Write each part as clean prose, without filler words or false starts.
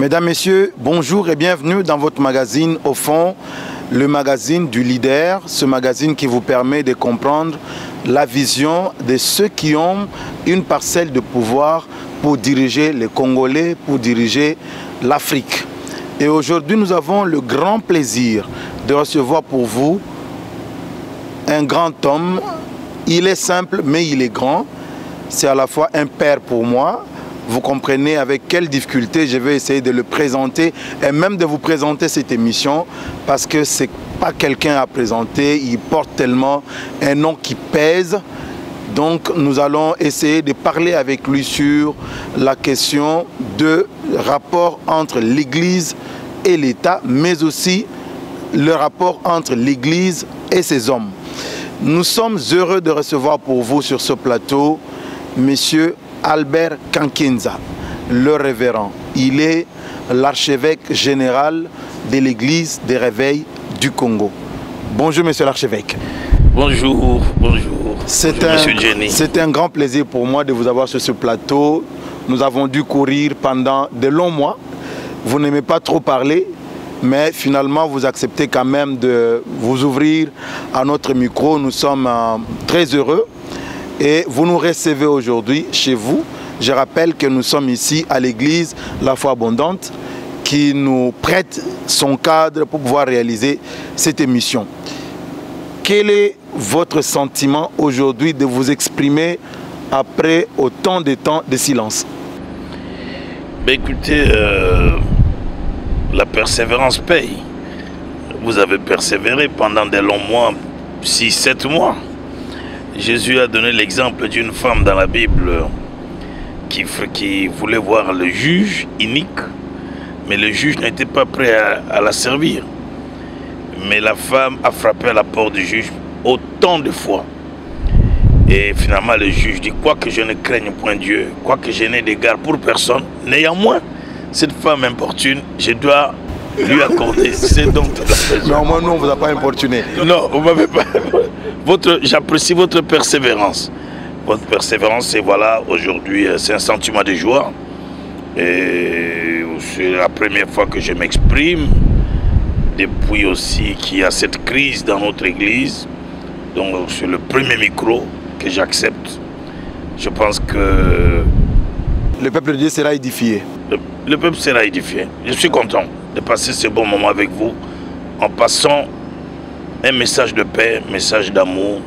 Mesdames, Messieurs, bonjour et bienvenue dans votre magazine Au fond, le magazine du leader, ce magazine qui vous permet de comprendre la vision de ceux qui ont une parcelle de pouvoir pour diriger les Congolais, pour diriger l'Afrique. Et aujourd'hui, nous avons le grand plaisir de recevoir pour vous un grand homme. Il est simple, mais il est grand. C'est à la fois un père pour moi. Vous comprenez avec quelle difficulté je vais essayer de le présenter et même de vous présenter cette émission parce que ce n'est pas quelqu'un à présenter, il porte tellement un nom qui pèse. Donc nous allons essayer de parler avec lui sur la question de rapport entre l'Église et l'État, mais aussi le rapport entre l'Église et ses hommes. Nous sommes heureux de recevoir pour vous sur ce plateau Monsieur Albert Kankenza, le révérend. Il est l'archevêque général de l'église des réveils du Congo. Bonjour monsieur l'archevêque. Bonjour, bonjour. C'est un grand plaisir pour moi de vous avoir sur ce plateau. Nous avons dû courir pendant de longs mois. Vous n'aimez pas trop parler, mais finalement vous acceptez quand même de vous ouvrir à notre micro. Nous sommes très heureux. Et vous nous recevez aujourd'hui chez vous. Je rappelle que nous sommes ici à l'église La Foi Abondante qui nous prête son cadre pour pouvoir réaliser cette émission. Quel est votre sentiment aujourd'hui de vous exprimer après autant de temps de silence? Ben écoutez, la persévérance paye. Vous avez persévéré pendant des longs mois, 6-7 mois. Jésus a donné l'exemple d'une femme dans la Bible qui voulait voir le juge unique, mais le juge n'était pas prêt à la servir. Mais la femme a frappé à la porte du juge autant de fois. Et finalement le juge dit, quoi que je ne craigne point Dieu, quoi que je n'ai d'égard pour personne, néanmoins, cette femme importune, je dois lui accorder. C'est donc la raison. Mais au moins, nous, on ne vous a pas importuné. Non, vous m'avez pas. J'apprécie votre persévérance. Votre persévérance, et voilà, aujourd'hui, c'est un sentiment de joie. Et c'est la première fois que je m'exprime, depuis aussi qu'il y a cette crise dans notre église. Donc, c'est le premier micro que j'accepte. Je pense que le peuple de Dieu sera édifié. Le peuple sera édifié. Je suis content de passer ce bon moment avec vous en passant un message de paix, message d'amour,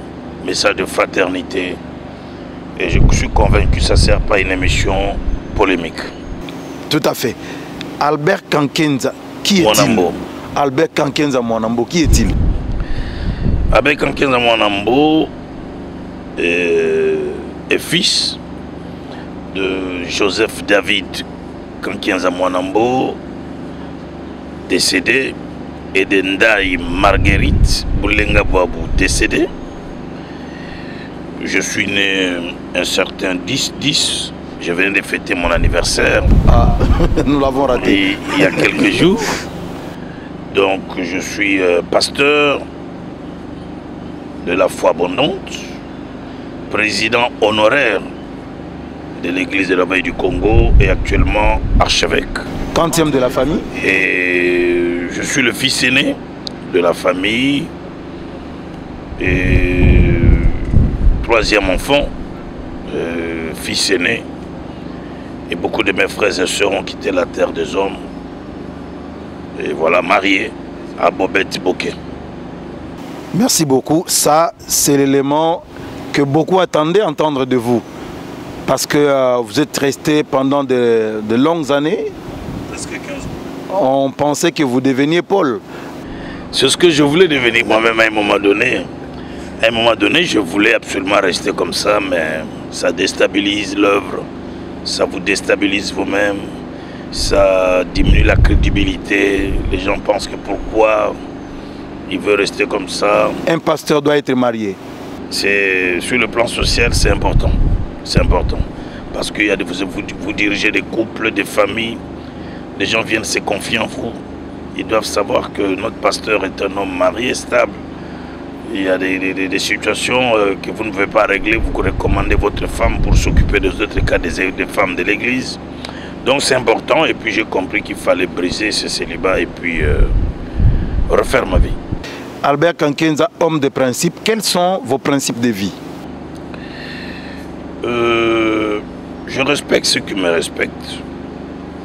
message de fraternité. Et je suis convaincu que ça ne sert pas à une émission polémique. Tout à fait. Albert Kankenza, qui est-il? Albert Kankenza Mwanambo, qui est-il? Albert Kankenza Mwanambo est fils de Joseph David Kankenza Mwanambo, décédé, et de Ndaï Marguerite Boulenga Boabou, décédé. Je suis né un certain 10-10. Je venais de fêter mon anniversaire. Ah, nous l'avons raté. Il y a quelques jours. Donc je suis pasteur de la Foi Abondante, président honoraire de l'église de la Veille du Congo et actuellement archevêque. Quantième de la famille? Et je suis le fils aîné de la famille et troisième enfant, fils aîné. Et beaucoup de mes frères et sœurs ont quitté la terre des hommes. Et voilà, marié à Bobette Bokeh. Merci beaucoup. Ça, c'est l'élément que beaucoup attendaient entendre de vous. Parce que vous êtes resté pendant de longues années. Presque 15 ans. On pensait que vous deveniez Paul. C'est ce que je voulais devenir moi-même à un moment donné. À un moment donné, je voulais absolument rester comme ça, mais ça déstabilise l'œuvre. Ça vous déstabilise vous-même. Ça diminue la crédibilité. Les gens pensent que pourquoi il veut rester comme ça. Un pasteur doit être marié. Sur le plan social, c'est important. C'est important. Parce que vous dirigez des couples, des familles. Les gens viennent se confier en vous. Ils doivent savoir que notre pasteur est un homme marié, stable. Il y a des situations que vous ne pouvez pas régler. Vous recommandez votre femme pour s'occuper des autres cas des femmes de l'église. Donc c'est important, et puis j'ai compris qu'il fallait briser ce célibat et puis refaire ma vie. Albert Kankenza, homme de principe, quels sont vos principes de vie? Je respecte ceux qui me respectent.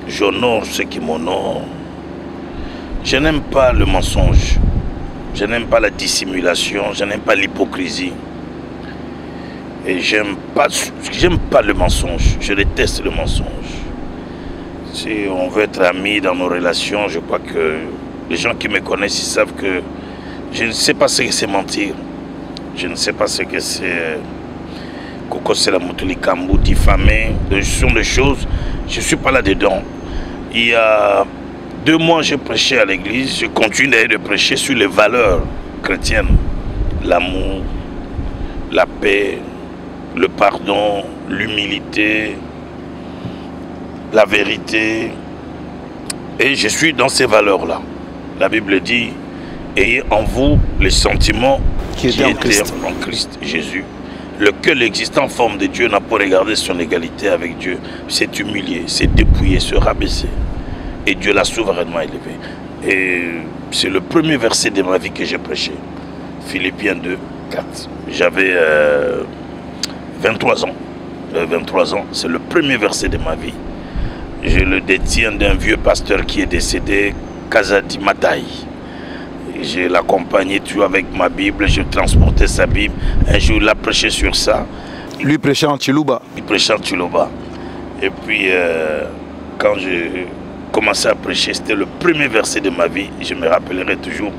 J'honore ceux qui m'honorent. Je n'aime pas le mensonge. Je n'aime pas la dissimulation. Je n'aime pas l'hypocrisie. Et j'aime pas le mensonge. Je déteste le mensonge. Si on veut être amis dans nos relations, je crois que les gens qui me connaissent, ils savent que je ne sais pas ce que c'est mentir. Je ne sais pas ce que c'est Koko Selamutuli Kambu, diffamer. Ce sont des choses, je ne suis pas là-dedans. Il y a 2 mois, j'ai prêché à l'église. Je continue d'ailleurs de prêcher sur les valeurs chrétiennes. L'amour, la paix, le pardon, l'humilité, la vérité. Et je suis dans ces valeurs-là. La Bible dit, ayez en vous les sentiments qui étaient en Christ Jésus. Lequel existant en forme de Dieu n'a pas regardé son égalité avec Dieu, s'est humilié, s'est dépouillé, se rabaisser. Et Dieu l'a souverainement élevé. Et c'est le premier verset de ma vie que j'ai prêché. Philippiens 2, 4. J'avais 23 ans. 23 ans, c'est le premier verset de ma vie. Je le détiens d'un vieux pasteur qui est décédé, Kazadi Mataï. Je l'accompagnais toujours avec ma Bible, je transportais sa Bible. Un jour, il a prêché sur ça. Lui prêchait en Chiluba. Il prêchait en Chiluba. Et puis, quand je commençais à prêcher, c'était le premier verset de ma vie. Je me rappellerai toujours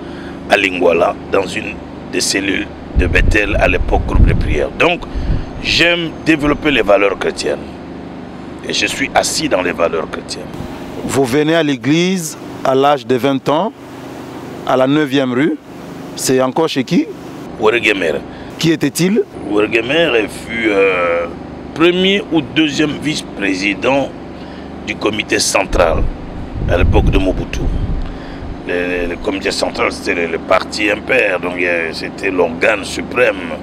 à Lingwala, dans une des cellules de Bethel, à l'époque, groupe de prière. Donc, j'aime développer les valeurs chrétiennes. Et je suis assis dans les valeurs chrétiennes. Vous venez à l'église à l'âge de 20 ans, à la 9e rue. C'est encore chez qui? Ouregemer. Qui était-il? Ouregemer fut premier ou deuxième vice-président du comité central à l'époque de Mobutu. Le comité central, c'était le parti impair, donc c'était l'organe suprême.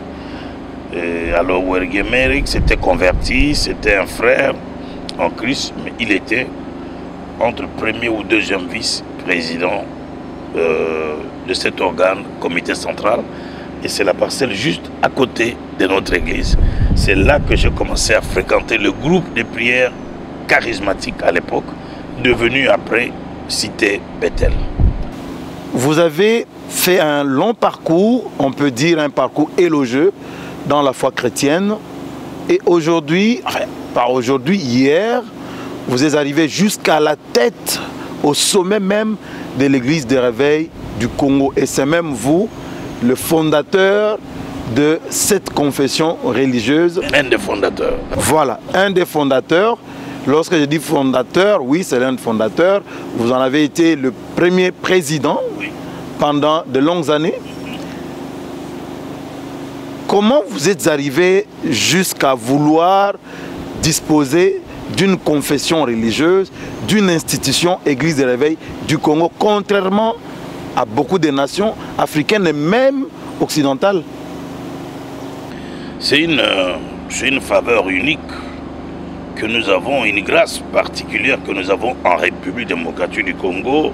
Et alors Ouregemer s'était converti, c'était un frère en Christ, mais il était entre premier ou deuxième vice-président de cet organe, comité central, et c'est la parcelle juste à côté de notre église. C'est là que j'ai commencé à fréquenter le groupe de prière charismatique à l'époque, devenu après Cité Bethel. Vous avez fait un long parcours, on peut dire un parcours élogieux dans la foi chrétienne, et aujourd'hui, enfin pas aujourd'hui, hier, vous êtes arrivé jusqu'à la tête, au sommet même de l'église des réveils du Congo. Et c'est même vous, le fondateur de cette confession religieuse. Un des fondateurs. Voilà, un des fondateurs. Lorsque je dis fondateur, oui, c'est l'un des fondateurs. Vous en avez été le premier président pendant de longues années. Comment vous êtes arrivé jusqu'à vouloir disposer d'une confession religieuse, d'une institution Église des Réveils du Congo, contrairement à beaucoup de nations africaines et même occidentales? C'est une faveur unique que nous avons, une grâce particulière que nous avons en République démocratique du Congo,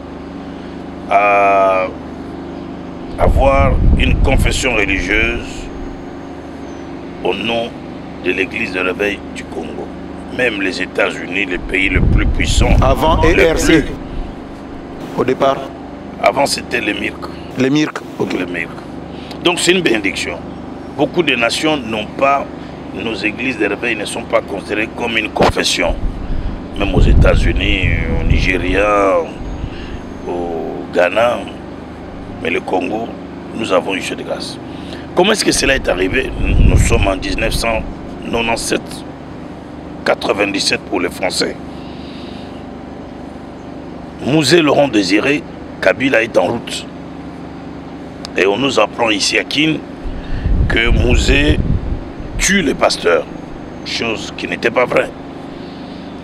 à avoir une confession religieuse au nom de l'Église de Réveil du Congo. Même les États-Unis, les pays les plus puissants. Avant ERC, au départ. Avant, c'était les MIRC. Les MIRC, ok. Les MIRC. Donc, c'est une bénédiction. Beaucoup de nations n'ont pas, nos églises de réveil ne sont pas considérées comme une confession. Même aux États-Unis, au Nigeria, au Ghana, mais le Congo, nous avons eu cette grâce. Comment est-ce que cela est arrivé? Nous sommes en 1997. 97 pour les Français. Mouzé Laurent Désiré, Kabila est en route. Et on nous apprend ici à Kin que Mouzé tue les pasteurs. Chose qui n'était pas vraie.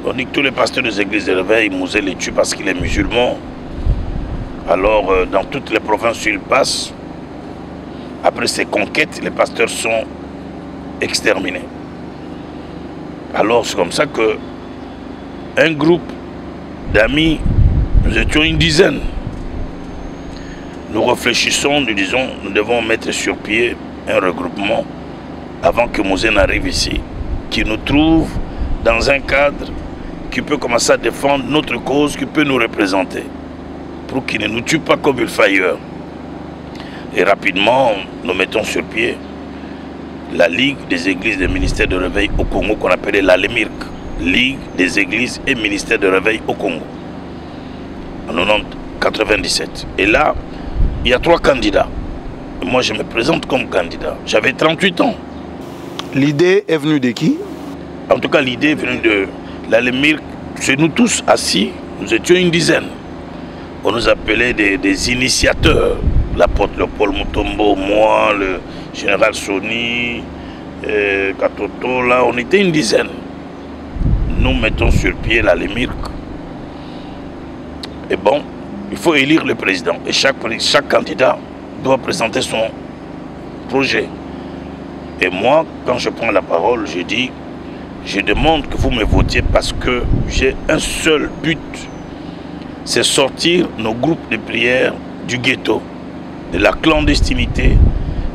On dit que tous les pasteurs des églises de réveil, Mouzé les tue parce qu'il est musulman. Alors, dans toutes les provinces où il passe, après ses conquêtes, les pasteurs sont exterminés. Alors c'est comme ça que un groupe d'amis, nous étions une dizaine. Nous réfléchissons, nous disons, nous devons mettre sur pied un regroupement avant que Mosè n'arrive ici, qui nous trouve dans un cadre qui peut commencer à défendre notre cause, qui peut nous représenter, pour qu'il ne nous tue pas comme il fait ailleurs. Et rapidement, nous mettons sur pied la Ligue des Églises des ministères de réveil au Congo, qu'on appelait la LEMIRC, Ligue des Églises et ministères de réveil au Congo, en 1997. Et là, il y a 3 candidats. Et moi, je me présente comme candidat. J'avais 38 ans. L'idée est venue de qui? En tout cas, l'idée est venue de la LEMIRC. C'est nous tous assis, nous étions une dizaine. On nous appelait des initiateurs. L'apôtre Paul Mutombo, moi, le général Soni, Katoto, là, on était une dizaine. Nous mettons sur pied la LEMIRC. Et bon, il faut élire le président. Et chaque candidat doit présenter son projet. Et moi, quand je prends la parole, je dis, je demande que vous me votiez parce que j'ai un seul but. C'est sortir nos groupes de prière du ghetto, de la clandestinité,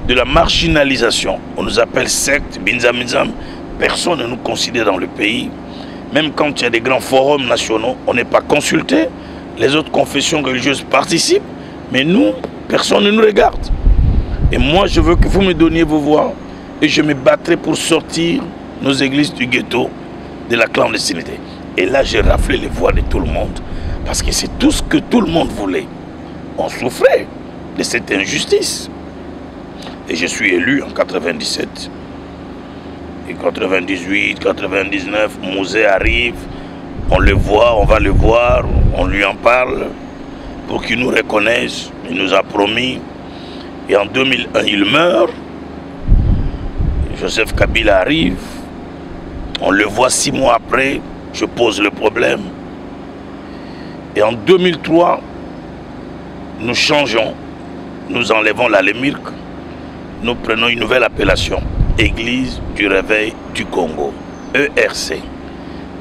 de la marginalisation. On nous appelle secte, binzam. Personne ne nous considère dans le pays. Même quand il y a des grands forums nationaux, on n'est pas consulté. Les autres confessions religieuses participent, mais nous, personne ne nous regarde. Et moi, je veux que vous me donniez vos voix et je me battrai pour sortir nos églises du ghetto, de la clandestinité. Et là, j'ai raflé les voix de tout le monde, parce que c'est tout ce que tout le monde voulait. On souffrait de cette injustice. Et je suis élu en 97. Et 98, 99, Mosè arrive, on le voit, on va le voir, on lui en parle pour qu'il nous reconnaisse. Il nous a promis. Et en 2001, il meurt. Joseph Kabila arrive. On le voit 6 mois après. Je pose le problème. Et en 2003, nous changeons. Nous enlevons la LEMIRC. Nous prenons une nouvelle appellation. Église du Réveil du Congo, ERC,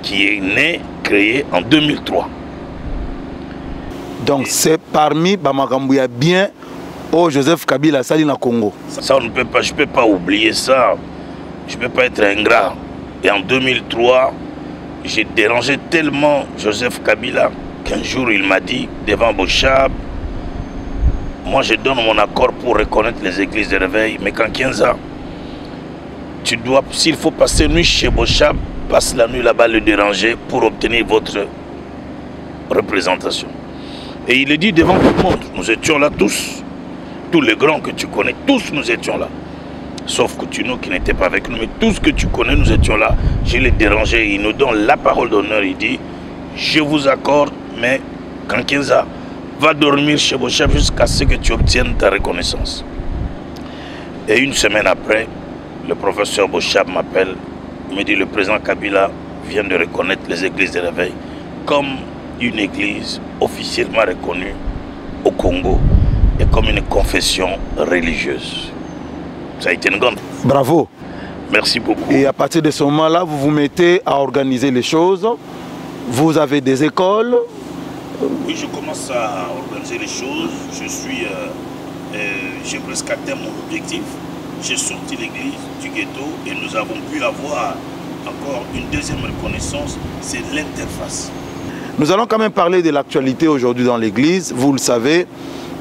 qui est née, créée en 2003. Donc c'est parmi Bamakambouya bien au Joseph Kabila Sali na Congo. Ça, on ne peut pas, je ne peux pas oublier ça. Je ne peux pas être ingrat. Et en 2003, j'ai dérangé tellement Joseph Kabila qu'un jour il m'a dit devant Bochab, moi je donne mon accord pour reconnaître les églises de réveil, mais quand 15 ans, tu dois, s'il faut passer nuit chez Bochab, passe la nuit là-bas le déranger pour obtenir votre représentation. Et il est dit devant tout le monde, nous étions là tous les grands que tu connais, tous nous étions là. Sauf Coutinho qui n'était pas avec nous, mais tous que tu connais, nous étions là. Je l'ai dérangé, il nous donne la parole d'honneur, il dit, je vous accorde, mais quand 15 ans, va dormir chez Bochab jusqu'à ce que tu obtiennes ta reconnaissance. Et une semaine après, le professeur Bochab m'appelle, il me dit le président Kabila vient de reconnaître les églises de réveil comme une église officiellement reconnue au Congo et comme une confession religieuse. Ça a été une grande. Bravo. Merci beaucoup. Et à partir de ce moment-là, vous vous mettez à organiser les choses. Vous avez des écoles. Oui, je commence à organiser les choses. J'ai presque atteint mon objectif. J'ai sorti l'église du ghetto et nous avons pu avoir encore une deuxième reconnaissance, c'est l'interface. Nous allons quand même parler de l'actualité aujourd'hui dans l'église. Vous le savez,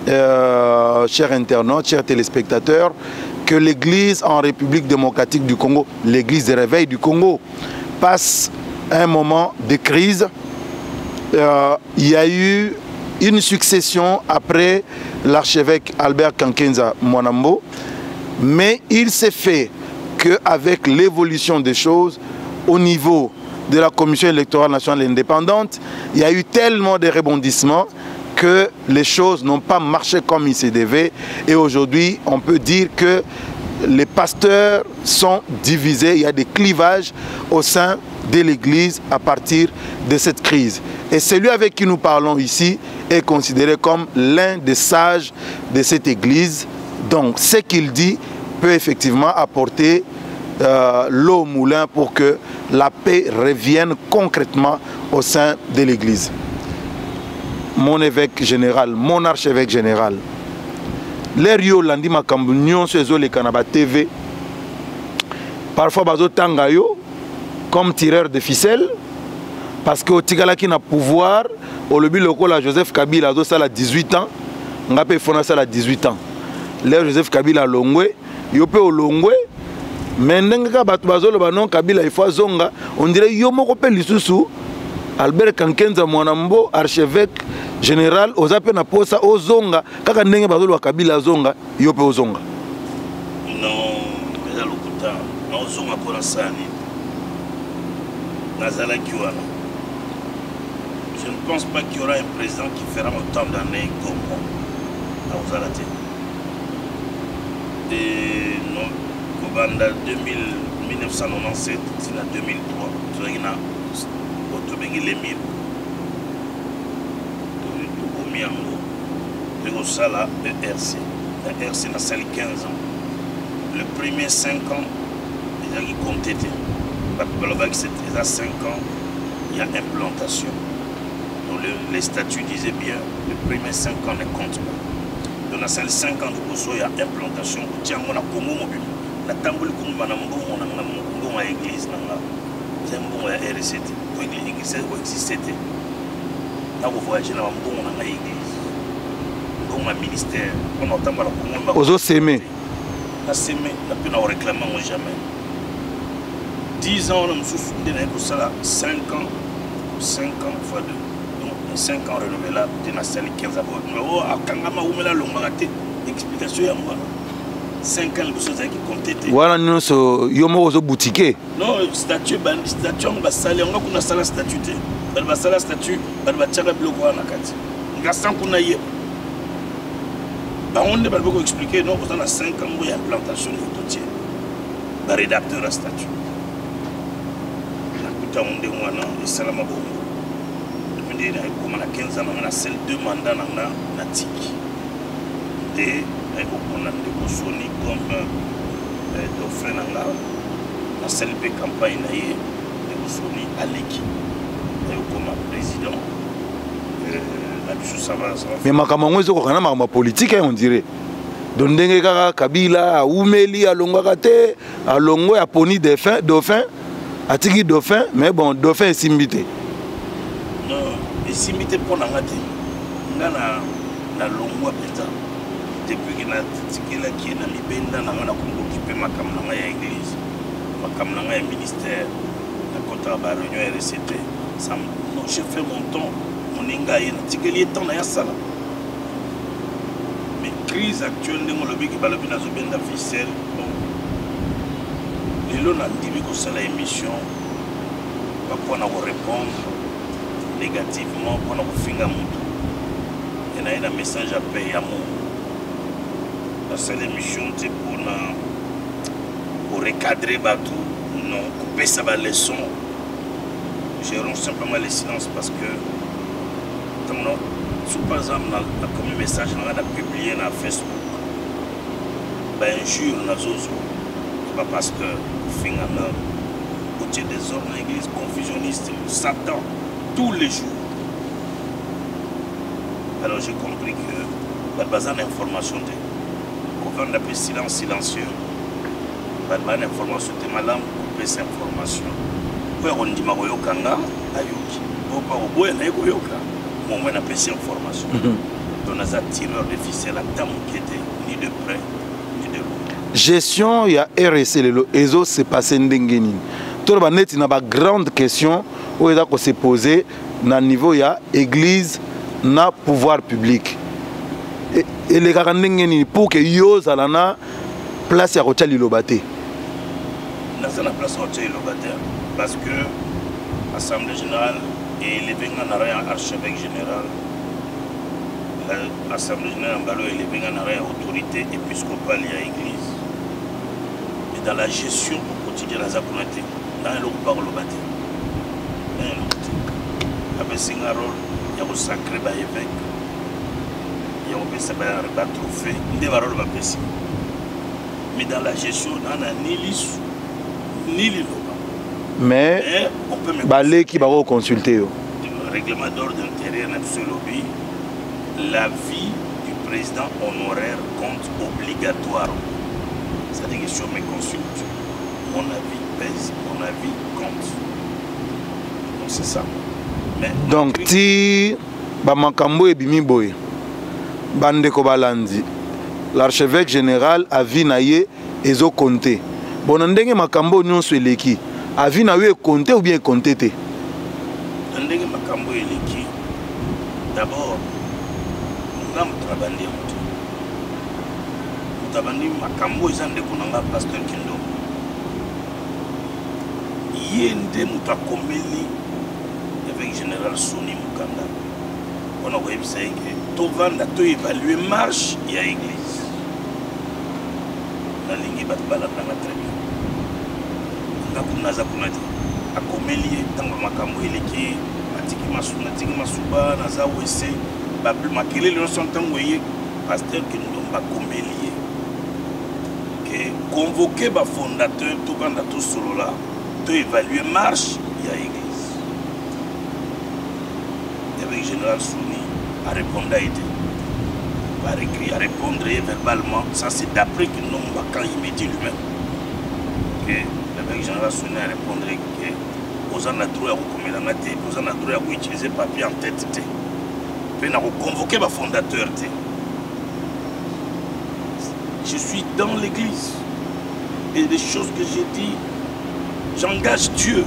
chers internautes, chers téléspectateurs, que l'église en République démocratique du Congo, l'église des réveils du Congo, passe un moment de crise. Il y a eu une succession après l'archevêque Albert Kankenza Mwanambo. Mais il s'est fait qu'avec l'évolution des choses, au niveau de la Commission électorale nationale indépendante, il y a eu tellement de rebondissements que les choses n'ont pas marché comme il se devait. Et aujourd'hui, on peut dire que les pasteurs sont divisés, il y a des clivages au sein de l'Église à partir de cette crise. Et celui avec qui nous parlons ici est considéré comme l'un des sages de cette Église. Donc, ce qu'il dit peut effectivement apporter l'eau au moulin pour que la paix revienne concrètement au sein de l'Église. Mon évêque général, mon archevêque général, l'air yo landi makambu nyonso ezoleka na ba TV, parfois bazotanga yo comme tireur de ficelle, parce que otikalaki na pouvoir, au lobi lokola Joseph Kabila azosala 18 ans, ngape fona sala 18 ans. L'air Joseph Kabila longwe, yo pe olongwe, mais ndenge ka bato bazoloba non Kabila il faut zonga, on dirait yo moko pe lisusu Albert Kankenza Mwanambo, archevêque général, ozape na posa ozonga, kaka ndenge bazoloba Kabila zonga, yo pe ozonga. Non, eza lokuta, na ozonga pona sani. Nazala Kiwana. Je ne pense pas qu'il y aura un président qui fera autant d'années comme moi. À Ozalate. Et non, Kobanda 1997, c'est en 2003. Tu vois, il y a Otobengi Lemir. Omiango. Et au Sala, ERC. La RC n'a sali 15 ans. Le premier 5 ans, il y a qui comptait. C'est à 5 ans, il y a implantation. Donc les statuts disaient bien, les premiers 5 ans ne comptent pas. Donc dans ces 5 ans de Koso, il y a implantation. Tiens, on a Congo mobile. La tamboule comme Manambo, on a l'église, c'est un bon RCT. Pour l'église, il existe. Là, vous voyagez dans on a l'église. On a ministère. On a entendu la Congo. Ozo Sémé. La Sémé, la peine à réclamer jamais. 10 ans, on a 5 ans, 5 ans fois 2. Donc 5 ans renouvelables, on a 15 ans. Mais quand on a la longue explication, 5 ans, les choses qui comptent. Voilà, nous sommes yomo boutique. Non, statut, on va saler, on a salé statut. On va saler statut, on va tirer le bloc à la carte. On a 5 ans, on a eu. On ne peut pas expliquer, non, on a 5 ans, il y a implantation de phototier. Le rédacteur à statut. On et Salama Bongo. Depuis 15 ans, on a celle 2 mandats dans la TIC. Et on a des Sony comme Dauphin dans la CLP campagne, de Sony à l'équipe. Comme président. Mais Makamango, c'est ma politique, on dirait. Donc, Kabila, Oumeli, Alongakate, Alongo, Aponi, Dauphin. Atiki Dauphin, mais bon, Dauphin est simbité. Non, est simbité pour la matin. On a la longue péta. Depuis qu'il a tiki la qui est dans l'Ibenda, on a occupé ma caméra à l'église, ma caméra à ministère, la contrat à réunion RCT. Non, j'ai fait mon temps, mon ingaï, tiki les temps à ça. Mais crise actuelle de mon lobby qui va le bien à Zobenda ficelle. Et là, on a dit que c'est l'émission pour nous répondre négativement, pour nous faire un il y a un message à payer à moi. C'est l'émission pour recadrer tout, non, couper sa leçon. Gérons simplement le silence parce que, par exemple, on a comme message, on a publié sur Facebook, injure dans Zozo. Pas parce que finalement, côté des hommes dans l'église confusionniste, Satan, tous les jours. Alors j'ai compris que la base d'information, quand on appelle silence silencieux, la base d'information, c'est ma langue, couper cette information. On dit que Kanga, Ayoki, on appelle cette information. Donc on a un tireur de ficelle à temps qui était ni de près, ni de loin. Gestion, il y a RSC, EZO c'est passé ndengeni. Tout le monde a une grande question où il faut se poser na niveau il y a église na pouvoir public. Et les gars ndengeni pour que yo zalana place à Rochali Lobate. Dans la place à Rochali Lobate parce que l'Assemblée générale est élevée en archevêque général. L'Assemblée générale est élevée en autorité épiscopale et l'église. Dans la gestion quotidienne de la communauté, dans le parle au bâtiment. Avec un rôle, il y a un sacré évêque, il y a un trophée, il y a un rôle. Mais dans la gestion, on a ni l'issue, ni liloba. Mais on peut me balé qui va consulter. Le règlement d'ordre intérieur lobby, l'avis du président honoraire compte obligatoire. C'est-à-dire que si on me consulte, mon avis pèse, mon avis compte. Donc c'est ça. Mais donc si Bamakambo et Bimi Boy, Bandeko Balandi, l'archevêque général avis naye ezo compté. Bon ndenge makambo nyon so eleki. Avis na yo compté ou bien compté te? Ndenge makambo eleki. D'abord, nga mutabandi mutu. Mutabandi makambo ezande kunanga pasteur Kindo. Yende mutakomeli avec général Soni Mukanda. On a vu ça que tout vendre tout évaluer marche il y a église. La ligne bat bala na très bien. Naza kunati akomeli tango makambo eleki atiki masuba naza wese ba plus makele le son tango yé pasteur que nous ba komeli que convoquer ba fondateur tout banda tout solo là to évaluer marche il y a église. Avec général Souni a répondu à été par écrit à répondre verbalement, ça c'est d'après que nous quand il me dit lui-même que le général Souni a répondu que aux en a droit à recommander la maté, aux en a droit à utiliser papier en tête té. Puis on a convoqué ma fondateur té. Je suis dans l'église et les choses que j'ai dit, j'engage Dieu.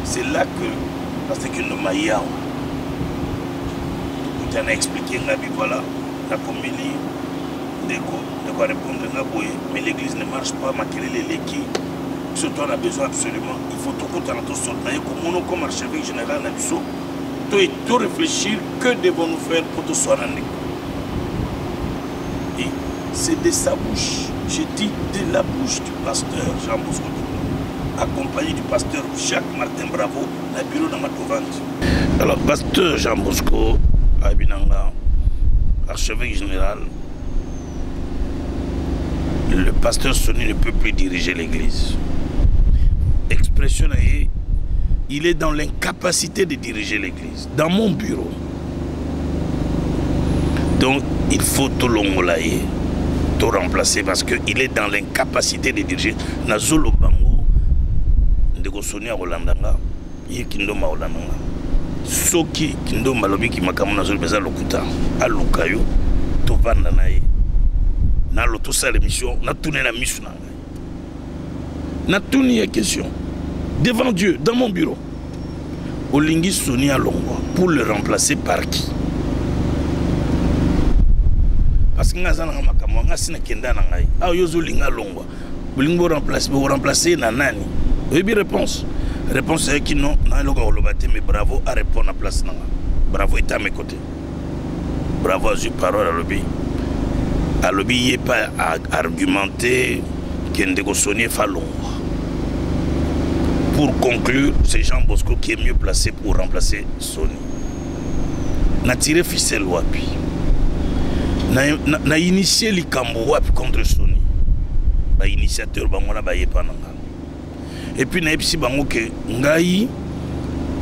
C'est là que parce que nous maillons. Tu as expliqué voilà, la commune de quoi répondre mais l'église ne marche pas, l'équipe. Surtout on a besoin absolument. Il faut tout compter dans tout sorte. Comme nous comme archevêque général Nabiso, tout réfléchir que devons-nous faire pour tout soir. Et c'est de sa bouche, j'ai dit de la bouche du pasteur Jean Bosco, accompagné du pasteur Jacques Martin Bravo, le bureau de Matovante. Alors, pasteur Jean Bosco, Abinanga, archevêque général, le pasteur Soni ne peut plus diriger l'église. Expression, il est dans l'incapacité de diriger l'église, dans mon bureau. Donc, il faut tout l'ongolayer, tout remplacer parce qu'il est dans l'incapacité de diriger. Nazolo Bango, Ndeko Soni à Rolandanga, Yekindo Maolandanga. Soki, Kindo Malobi qui m'a kamou Nazolo Beza Lokuta, à Lukayo, Tovanda Naye. Na l'auto ça l'émission, na tourné la mission. Na tourné la question. Devant Dieu, dans mon bureau. Olingi Soni à Longwa, pour le remplacer par qui? Parce que nous avons remplacer Nanani. Oui, réponse. Réponse est que non, mais bravo à répondre à la place. Bravo est à mes côtés. Bravo à eu parole à l'obé. À l'obé, il n'y a pas à argumenter qu'il y a Soni Falon. Pour conclure, c'est Jean Bosco qui est mieux placé pour remplacer Soni. N'a tiré ficelle wapi. Na initié les Cambouap contre Soni. Ba initiateur bangona ba yepananga. Et puis na epsi bango ke ngai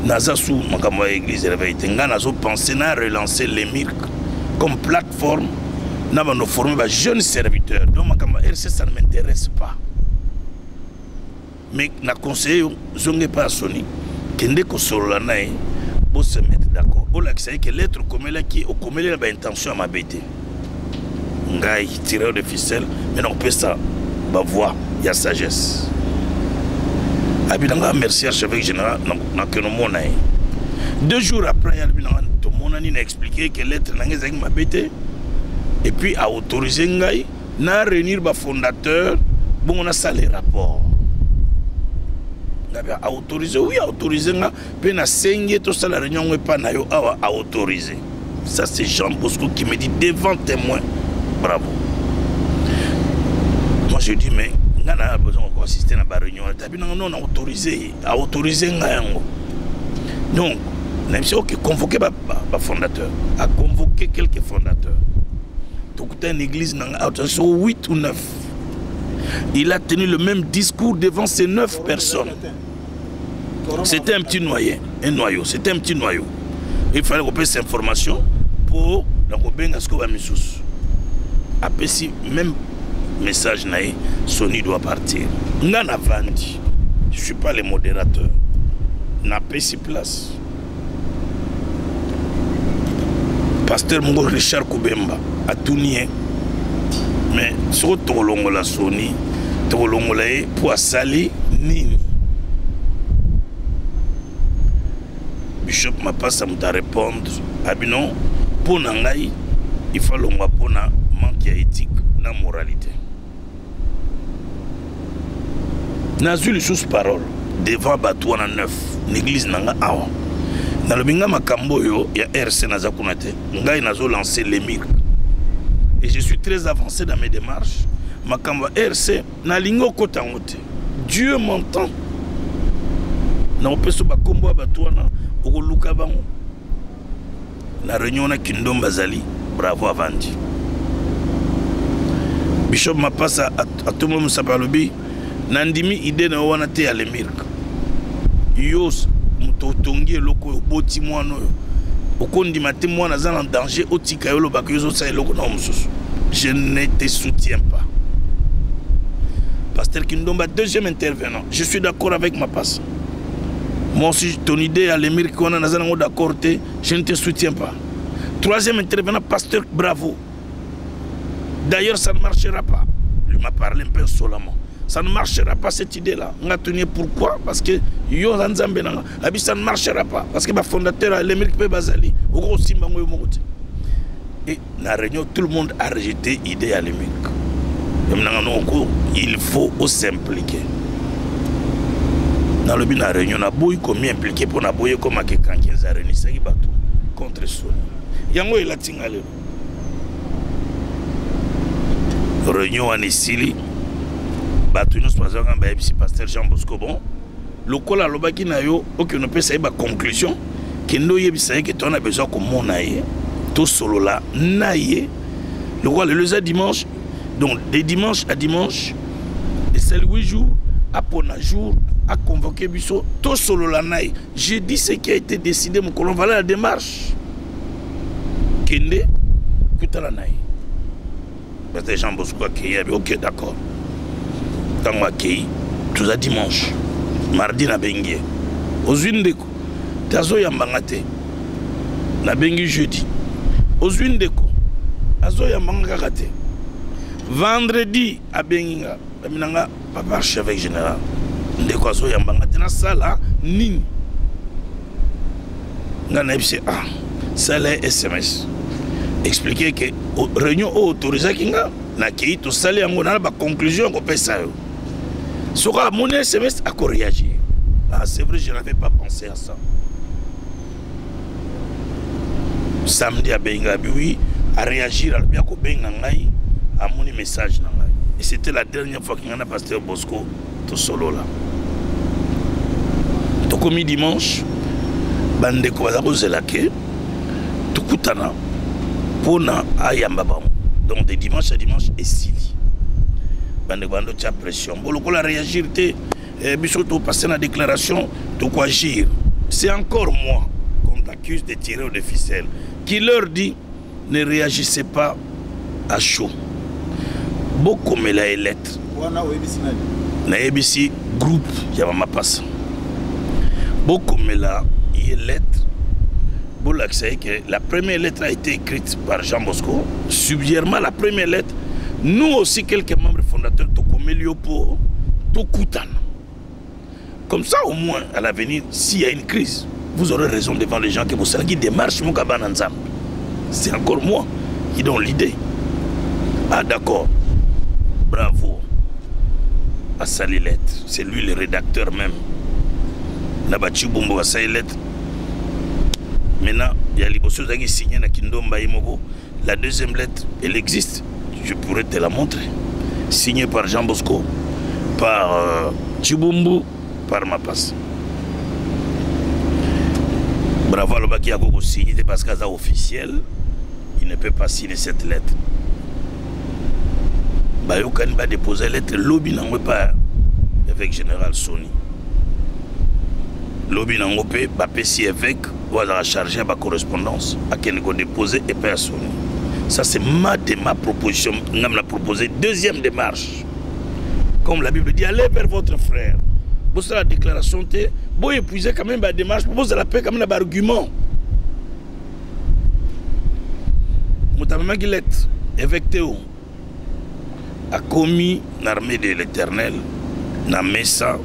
nazasu makambo ya église réveillé nga nazo penser na relancer l'émir comme plateforme na ba no former ba jeunes serviteurs. Donc makambo RC ça ne m'intéresse pas. Mais na conseiller zonge pas Soni kende ko solola nae pour se mettre d'accord. Au lac c'est que l'être comme là qui au comme là ba intention à m'abêter. Ngai tireur de ficelle mais non peut ça ba voix il y a sagesse. Abinanga merci archevêque général na que no mona. 2 jours après Abinanga to mona ni a expliqué que l'être nangé zaki m'abêter et puis a autorisé ngai na réunir ba fondateur bon on a ça les rapports. Ngai a autorisé oui a autorisé nga pe na sengé to ça la réunion et pas na yo a autorisé. Ça c'est Jean Bosco qui me dit devant témoin. Bravo. Moi je dis mais on a besoin de assister à la réunion. Non, on a autorisé. A autorisé Ngayango. Donc, on a convoqué le fondateur. A convoqué quelques fondateurs. Donc, une église, 8 ou 9. Il a tenu le même discours devant ces 9 personnes. C'était un petit noyau. C'était un petit noyau. Il fallait qu'on passe cette information pour après, si même message naïe, Sony doit partir. Ngana Vandi, je ne suis pas le modérateur. N'a pas si place. Pasteur Mongo Richard Koubemba a tout nié. Mais sur Tolongo la Sony, Tolongo la pour Sali Nini. Bishop m'a pas ça me répondre. Abinon, pour Nangaï, il faut l'onga pour na manque éthique, la moralité. Nazu les choses paroles devant Batouana 9, l'église Nanga Awa. Dans le Binga Makambo, il y a RC Nazakunate. Ngai Nazo lancé les miracles. Et je suis très avancé dans mes démarches. Makamba RC, Nalingo Kotangote. Dieu m'entend. Na opeso bakombo Batouana, Oko Lukabango. La réunion na Kindom Bazali. Bravo Avandi. Bishop m'a passé à tout le monde Sapalobi. Nandimi idée na wana te ale mirk. Yos mutotongi loko boti mwana okondi mate mwana za en danger otika yolo bakoyo sa loko na mususu. Je ne te soutiens pas. Pasteur Kindomba, deuxième intervenant. Je suis d'accord avec ma passe. Moi aussi ton idée ale mirk qu'on a nazana d'accord te, je ne te soutiens pas. Troisième intervenant, pasteur Bravo. D'ailleurs, ça ne marchera pas. Il m'a parlé un peu insolemment. Ça ne marchera pas cette idée-là. On a tenu pourquoi? Parce que ça ne marchera pas. Parce que le fondateur, l'Émeric Bazali, et dans la réunion, tout le monde a rejeté l'idée à l'Émeric. Il faut s'impliquer. Dans le but de la réunion, on a beaucoup commis impliqué pour nous boyer comme quelqu'un qui a réuni contre Sony. Yango il a tingale. Réunion en Sili. Batounos Pazanga Baïbsi Pasteur Jean Bosco Bon. Le col à l'obaki na yo, aucun ne peut savoir ma conclusion. Que nous yebisa que ton a besoin comme mon aïe. Tout solo là, naïe. Le roi le dimanche. Donc de dimanche à dimanche, de celles 8 jours, à pona jour, à convoquer Bissot, tout solo là naïe. J'ai dit ce qui a été décidé, mon colon, voilà la démarche. Kende, Koutala naïe. Parce que Jean Bosco a créé, ok d'accord. Quand on a créé, tout ça dimanche, mardi na bengue. Aux unes de coups, Tazo Yambangate, na bengue jeudi. Aux unes de coups, Azo Yambangate. Vendredi à Benginga, Aminanga, papa archevêque général. Ndeko Azo Yambangate na sala, Ning. Nana c'est ah, ça les SMS. Expliquer que réunion autorisée kinga na ki to sali yango na ba conclusion ko pesa yo. Sera mon SMS a réagi. Ah c'est vrai, je n'avais pas pensé à ça. Samedi à Benga oui à réagir à bien ko benga ngai à mon message na ngai. Et c'était la dernière fois qu'il y a pasteur Bosco to solo là. To komi dimanche bande ko za zelake to kutana pona ayambaba. Donc de dimanche à dimanche et Sili. Bande tcha pression. Bon le la réagir te bisoto passer la déclaration de quoi agir. C'est encore moi qu'on accuse de tirer au ficelles qui leur dit ne réagissez pas à chaud. Beaucoup me la lettre. Na ABC groupe yama passe. Beaucoup me la lettre. Que la première lettre a été écrite par Jean Bosco. Subsidiairement, la première lettre, nous aussi, quelques membres fondateurs de Tokomeliopo, Tokutan. Comme ça, au moins, à l'avenir, s'il y a une crise, vous aurez raison devant les gens que vous savez qui démarchent mon cabane ensemble. C'est encore moi qui donne l'idée. Ah, d'accord. Bravo. À Sali lettre. C'est lui le rédacteur même. Nabachi Bumbo à Sali lettre. Maintenant, il y a les choses qui sont signées à Kindomba Imogo. La deuxième lettre, elle existe. Je pourrais te la montrer. Signée par Jean Bosco, par Chibumbu, par Mapas. Bravo à l'Obaki a signé parce qu'elle est officielle. Il ne peut pas signer cette lettre. Bayokani va déposer lettre lobby n'en pas avec général Sony. Lobby n'en pas si évêque ou à la charger à ma correspondance à qui nous déposer et pas à Sony. Ça c'est ma proposition. On a proposé deuxième démarche. Comme la Bible dit, allez vers votre frère. Vous savez la déclaration, vous épuisez quand même la démarche, vous avez la paix quand même l'argument. Moutamama Gilet, évêque Théo, a commis l'armée de l'Éternel, n'a mis ça,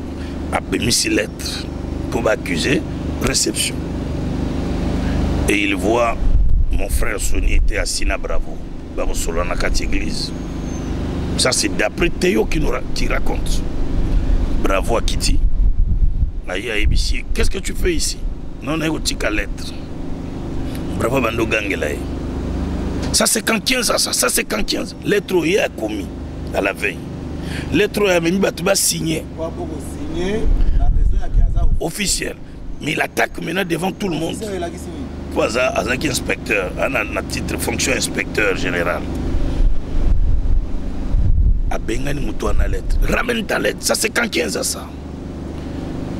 a mis ses lettres pour accuser réception. Et il voit mon frère Sony était assis à Bravo, dans la église. Ça c'est d'après Théo qui raconte. Bravo à Kitty. Qu'est-ce que tu fais ici? Non, on a une lettre. Bravo Bando Gangelaï. Ça c'est quand 15 ça c'est quand 15. Lettre où il a commis à la veille. Lettre où il a mis signé. Officiel. Mais il attaque maintenant devant tout le monde. Pour Azaki inspecteur, à titre fonction inspecteur général. A Bengani Moutouana lettre. Ramène ta lettre. Ça c'est quand 15 ça.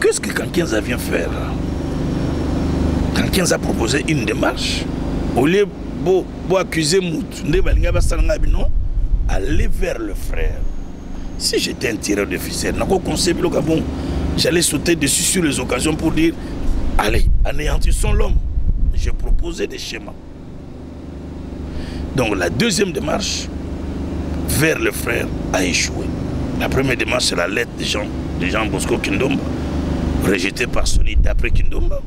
Qu'est-ce que quand 15 vient faire? Quand 15 a proposé une démarche. Au lieu de accuser Mout, aller vers le frère. Si j'étais un tireur de ficelle, j'allais sauter dessus sur les occasions pour dire allez, anéantissons l'homme. J'ai proposé des schémas. Donc la deuxième démarche vers le frère a échoué. La première démarche, c'est la lettre de Jean Bosco Kindomba, rejetée par Sony d'après Kindomba.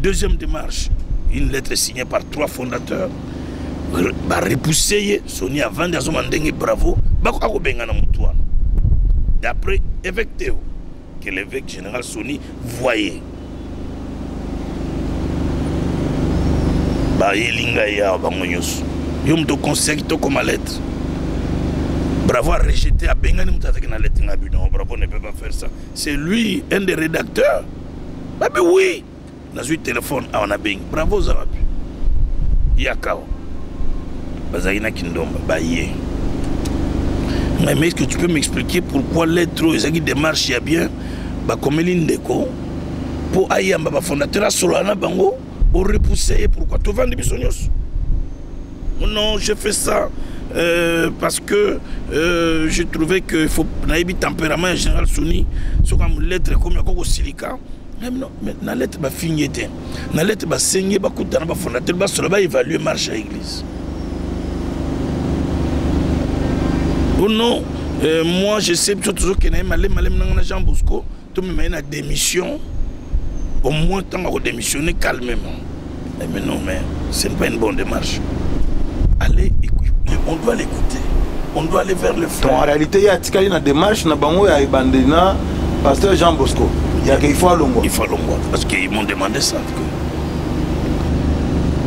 Deuxième démarche, une lettre signée par 3 fondateurs, repoussée, Sony a vendu à Zomandenge Bravo, d'après évêque Théo, que l'évêque général Sony voyait. Il me conseille comme la lettre. Bravo a rejeté à Bengani Moutatek na lettre. Bravo ne peut pas faire ça. C'est lui, un des rédacteurs. Bah oui. On a eu téléphone à Onabing. Bravo Zarabi. Yakao. Bazagina Kindomba. Bah yé. Mais est-ce que tu peux m'expliquer pourquoi lettre Ezagi démarche ya bien? Bah comme l'indéco. Pour Ayamba, bah fondateur à Solana Bango. Au repousser, pourquoi tu vends des bisognos? Non, j'ai fait ça parce que j'ai trouvé qu'il faut un tempérament général Sony, sur une lettre comme il y a silica. Mais non, mais la lettre va finir. La lettre va saigner, va coûter, va fondateur, va évaluer marche à l'église. Oh non, moi je sais toujours qu'il y a un Jean Bosco, tu me mets une démission. Au moins, tant qu'on démissionner calmement. Mais non, mais ce n'est pas une bonne démarche. Allez, on doit l'écouter. On doit aller vers le frère. En réalité, il y a une démarche, il y a pasteur Jean Bosco. Il faut aller il faut aller parce qu'ils m'ont demandé ça.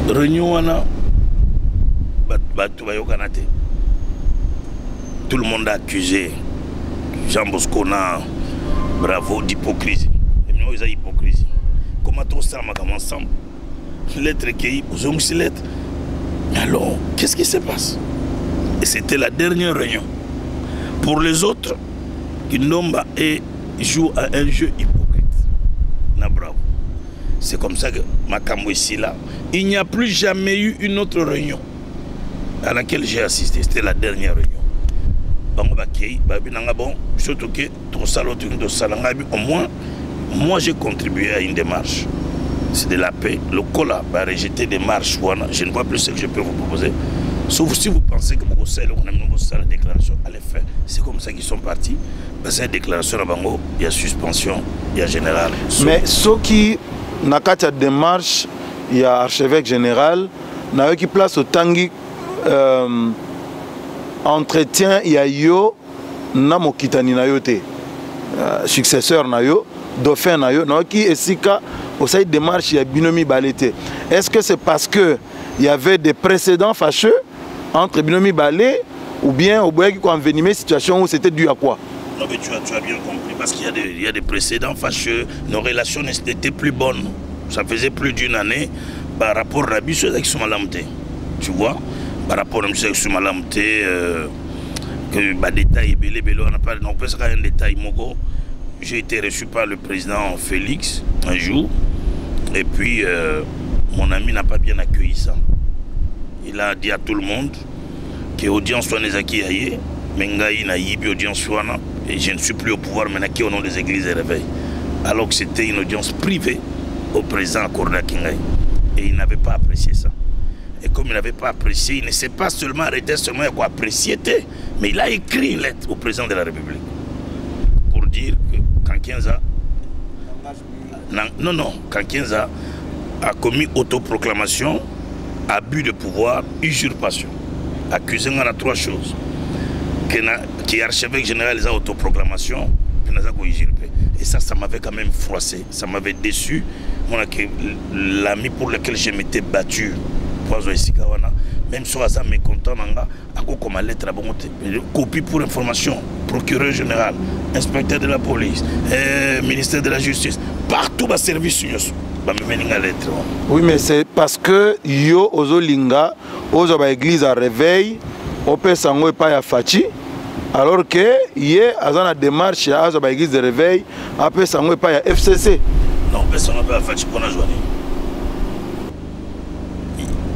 Réunion, tout le monde a accusé Jean Bosco, bravo, d'hypocrisie. Ils ont hypocrisie. Comment tout ça m'a ensemble? Lettre qui vous ont mis lettre. Mais alors, qu'est-ce qui se passe? Et c'était la dernière réunion. Pour les autres, Kindomba joue à un jeu hypocrite. Na bravo. C'est comme ça que Makambo ici là. Il n'y a plus jamais eu une autre réunion à laquelle j'ai assisté. C'était la dernière réunion. Au moins, moi j'ai contribué à une démarche. C'est de la paix. Le cola va rejeter des marches. Je ne vois plus ce que je peux vous proposer. Sauf si vous pensez que vous savez la déclaration, allez faire. C'est comme ça qu'ils sont partis. Parce que la déclaration à Bango, il y a suspension, il y a général. Mais ceux qui n'ont pas de démarche, il y a archevêque général, n'a qui place au Tanguy entretien, il y a yo, Namokitani Nayote, successeur Nayo, dauphin Nayo, qui est si cas. Au sein de démarche, il y a Binomi Balete. Est-ce que c'est parce qu'il y avait des précédents fâcheux entre Binomi Balé ou bien au bout qui ont envenimé une situation où c'était dû à quoi? Non, mais tu as bien compris, parce qu'il y a des précédents fâcheux, nos relations n'étaient plus bonnes. Ça faisait plus d'une année par rapport à Rabbi avec Soumalamte. Tu vois? Par rapport à M. Soumalamte, que bah, détail belé, on n'a pas non plus un détail moko. J'ai été reçu par le président Félix un jour et puis mon ami n'a pas bien accueilli ça. Il a dit à tout le monde que l'audience soit nezaki aye, mengai na yibi audience soit et je ne suis plus au pouvoir maintenant qui au nom des églises et réveil. Alors que c'était une audience privée au président Korda Kingai et il n'avait pas apprécié ça. Et comme il n'avait pas apprécié, il ne s'est pas seulement arrêté seulement à quoi apprécier, mais il a écrit une lettre au président de la République pour dire que Kankienza Kankienza a commis autoproclamation, abus de pouvoir, usurpation. Accusé de 3 choses. Qui est archevêque général des autoproclamations, puis nous avons usurpé. Et ça m'avait quand même froissé, ça m'avait déçu. L'ami pour lequel je m'étais battu, même si je suis mécontent, comme ma lettre à copie pour information, procureur général, inspecteur de la police, ministère de la justice, partout dans le service. Oui, mais c'est parce que yo ozolinga, ozo ba église à réveil, opé sango et pas ya fachi, alors que yé azana démarche à ozo ba église de réveil, opé sango et pas ya FCC. Non, opé sango pas ya fachi qu'on a joué.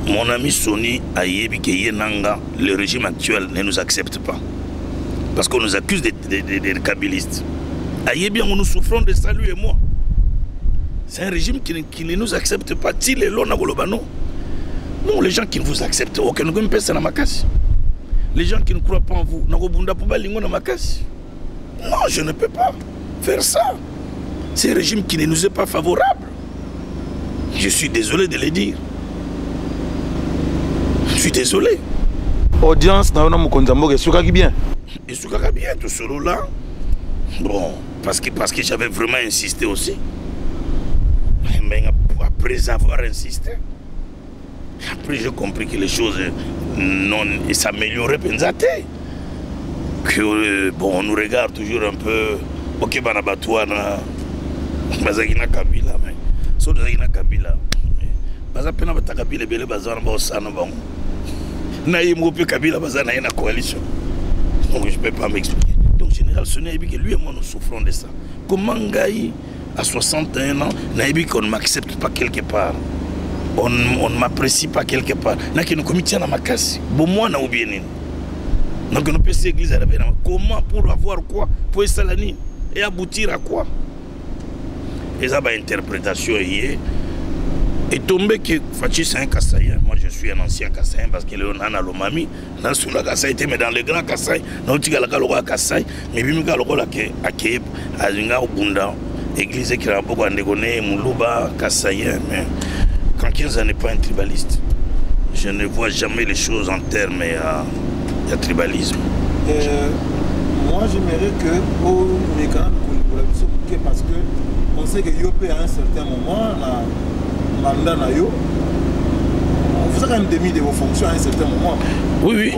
Mon ami Sony a yébi que Yenanga, le régime actuel ne nous accepte pas. Parce qu'on nous accuse des kabylistes. A yébi, nous souffrons de ça, lui et moi. C'est un régime qui ne nous accepte pas. Non, les gens qui ne vous acceptent, aucun ne peut pas les gens qui ne croient pas en vous, non, je ne peux pas faire ça. C'est un régime qui ne nous est pas favorable. Je suis désolé de le dire. Je suis désolé. Audience, et Soukaki bien. Et Soukaki bien, tout ce là. Bon, parce que j'avais vraiment insisté aussi. Mais après avoir insisté, après j'ai compris que les choses s'amélioraient. Que bon, on nous regarde toujours un peu. Ok, Banabatouana, Bazagina Kabila, mais so Bazagina Kabila. Bazapena Batakabila, Bele Bazana Bosana Bon. Naïmoupe Kabila Bazana est la coalition. Donc je ne peux pas m'expliquer. Donc, Général Sonia, lui et moi nous souffrons de ça. Comment Gaï, à 61 ans, qu'on ne m'accepte pas quelque part, on ne m'apprécie pas quelque part, nous committons à ma casse, bon moi n'a oublié. Donc nous peut église à la peine. Comment pour avoir quoi, pour essayer et aboutir à quoi? Et ça, interprétation hier. Et tombé que Fachi c'est un Kassaïen. Moi je suis un ancien Kassaïen parce que on a l'omami, dans le Kassaï, mais dans le grand Kassaï, non tu as le Kassaï, mais puis nous avons le Akeb, Azinga Obunda, église qui a beaucoup à négocier, Moulouba, Kassaïen, mais quand 15 ans n'est pas un tribaliste, je ne vois jamais les choses en termes de tribalisme. Moi j'aimerais que au mécanisme parce que on sait que Yopé à un certain moment mandat na yo, vous avez quand même demi de vos fonctions à un certain moment. Oui, oui.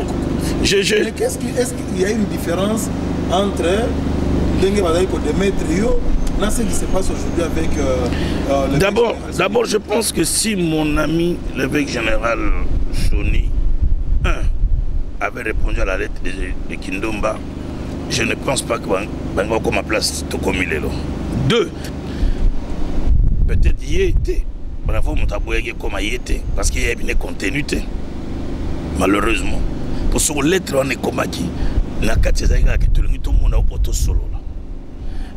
Est-ce qu'il y a une différence entre Dengue Badaïko de Maître Yo, là ce qui se passe aujourd'hui avec... D'abord, je pense que si mon ami l'évêque général Sony avait répondu à la lettre de Kindomba, je ne pense pas que Bango comme ma place Tokomilelo. 2. Peut-être y était. Bravo, Moutabouyé comme il était, parce qu'il y a une continuité. Malheureusement, pour ce lettre, on est comme qui n'a qu'à tout le monde a au solo.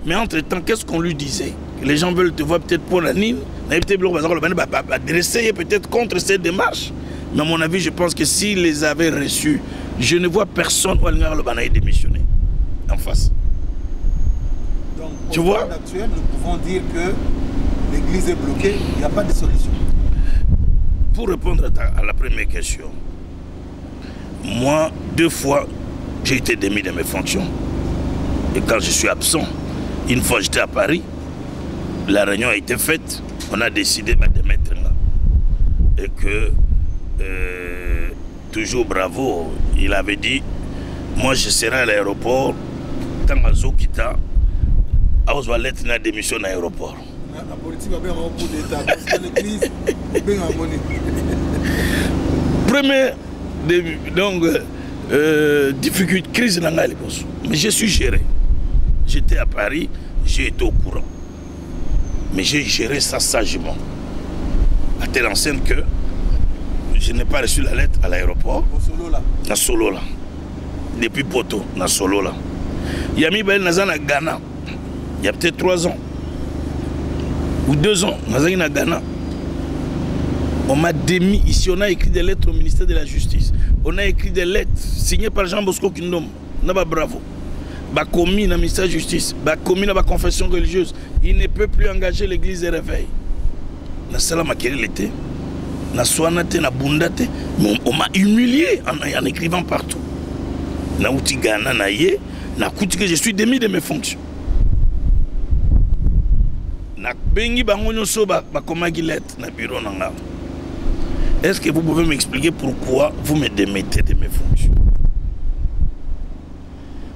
Mais entre-temps, qu'est-ce qu'on lui disait? Les gens veulent te voir peut-être pour la Nîmes, adresser peut-être contre cette démarche. Mais à mon avis, je pense que s'ils les avaient reçus, je ne vois personne où le démissionner en face. Donc, tu vois? Actuel, nous pouvons dire que l'église est bloquée, il n'y a pas de solution. Pour répondre à la première question, moi, 2 fois, j'ai été démis de mes fonctions. Et quand je suis absent, une fois j'étais à Paris, la réunion a été faite, on a décidé de mettre là. Et que, toujours bravo, il avait dit, moi je serai à l'aéroport, tant que Zokita, à lettre de démission à l'aéroport. La politique va bien avoir un coup d'État parce que l'église est bien abonnée. Premier début, donc difficulté, crise. Mais je suis géré. J'étais à Paris, j'ai été au courant. Mais j'ai géré ça sagement. À telle enseigne que je n'ai pas reçu la lettre à l'aéroport. Na solo là. Depuis Poto, na solo là. Il y a mis Nazana Ghana. Il y a peut-être 3 ans. Ou 2 ans, Nazana Ghana. On m'a démis ici, on a écrit des lettres au ministère de la Justice. On a écrit des lettres signées par Jean Bosco Kindom. Naba bravo. Bah commis dans le ministère de la Justice, bah commis dans la confession religieuse. Il ne peut plus engager l'église de réveil. Na salam akiri l'été. Na soanate, na bundate. On m'a humilié en écrivant partout. Na outi Ghana na ye, na kouti que je suis démis de mes fonctions. Na bengi bangonyo so ba komagi lettre na bureau nanga. Est-ce que vous pouvez m'expliquer pourquoi vous me démettez de mes fonctions?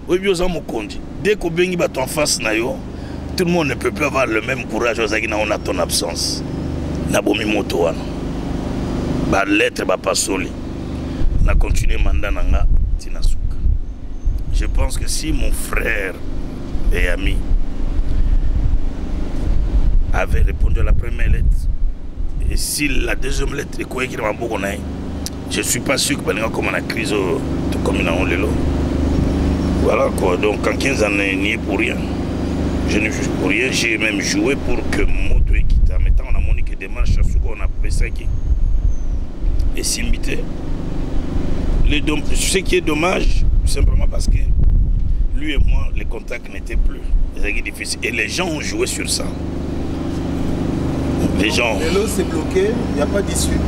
Oui, bien ça, mon conduit. Dès qu'on bengi bat en face, tout le monde ne peut plus avoir le même courage aux agina on a ton absence. Nabomi moto wana. Ba lettre ba pas soli. Na continuer mandat nanga tinasuka. Je pense que si mon frère et ami avait répondu à la première lettre, et si la deuxième lettre est quoi qui m'a beaucoup naï, je suis pas sûr que pendant comme on a crise de commune en l'élo. Voilà quoi, donc en 15 années, n'y est pour rien. Je ne suis pour rien, j'ai même joué pour que Moto quitte. En mettant on a monique et démarche à ce qu'on a appelé ça qui. Et s'imiter. Ce qui est dommage, simplement parce que lui et moi, les contacts n'étaient plus. C'était difficile. Et les gens ont joué sur ça. Les gens. L'élo s'est bloqué, il n'y a pas d'issue.